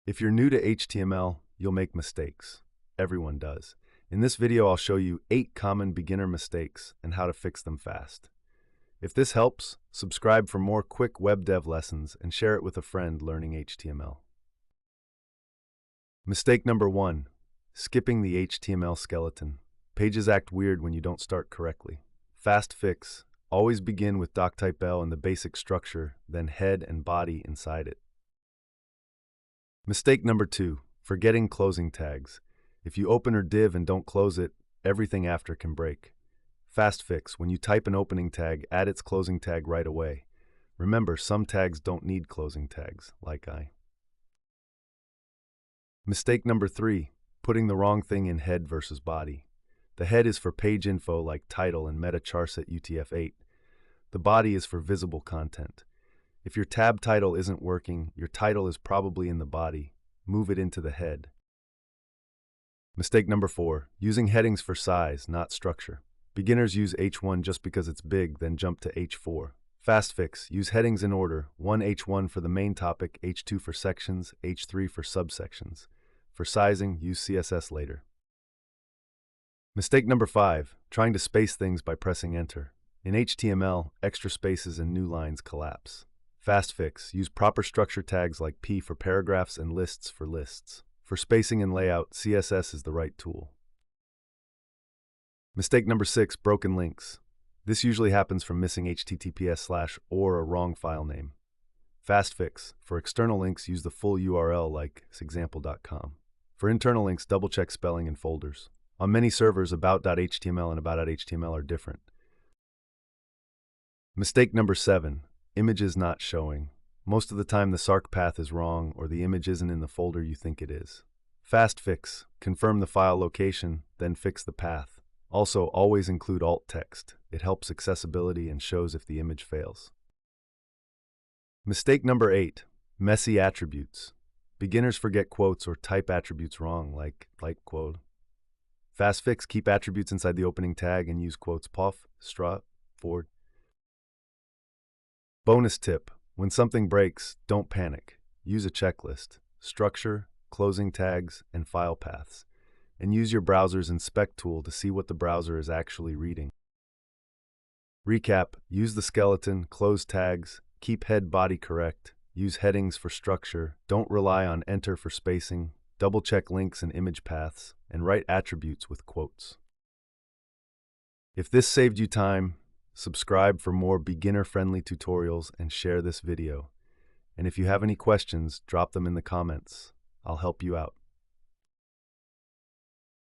If you're new to HTML, you'll make mistakes. Everyone does. In this video, I'll show you 8 common beginner mistakes and how to fix them fast. If this helps, subscribe for more quick web dev lessons and share it with a friend learning HTML. Mistake number 1, skipping the HTML skeleton. Pages act weird when you don't start correctly. Fast fix: always begin with doctype L and the basic structure, then head and body inside it. Mistake number 2, forgetting closing tags. If you open a div and don't close it, everything after can break. Fast fix: when you type an opening tag, add its closing tag right away. Remember, some tags don't need closing tags, like I. Mistake number 3, putting the wrong thing in head versus body. The head is for page info like title and meta charset UTF-8. The body is for visible content. If your tab title isn't working, your title is probably in the body. Move it into the head. Mistake number 4, using headings for size, not structure. Beginners use H1 just because it's big, then jump to H4. Fast fix: use headings in order, H1 for the main topic, H2 for sections, H3 for subsections. For sizing, use CSS later. Mistake number 5, trying to space things by pressing enter. In HTML, extra spaces and new lines collapse. Fast fix: use proper structure tags like P for paragraphs and lists for lists. For spacing and layout, CSS is the right tool. Mistake number 6, broken links. This usually happens from missing HTTPS/ or a wrong file name. Fast fix: for external links, use the full URL like example.com. For internal links, double-check spelling and folders. On many servers, about.html and about.html are different. Mistake number 7, images not showing. Most of the time the SARC path is wrong or the image isn't in the folder you think it is. Fast fix: confirm the file location, then fix the path. Also, always include alt text. It helps accessibility and shows if the image fails. Mistake number 8, messy attributes. Beginners forget quotes or type attributes wrong, like quote. Fast fix: keep attributes inside the opening tag and use quotes pof, strut, forward. Bonus tip: when something breaks, don't panic. Use a checklist, structure, closing tags, and file paths. And use your browser's inspect tool to see what the browser is actually reading. Recap: use the skeleton, close tags, keep head body correct, use headings for structure, don't rely on enter for spacing, double-check links and image paths, and write attributes with quotes. If this saved you time, subscribe for more beginner-friendly tutorials and share this video. And if you have any questions, drop them in the comments. I'll help you out.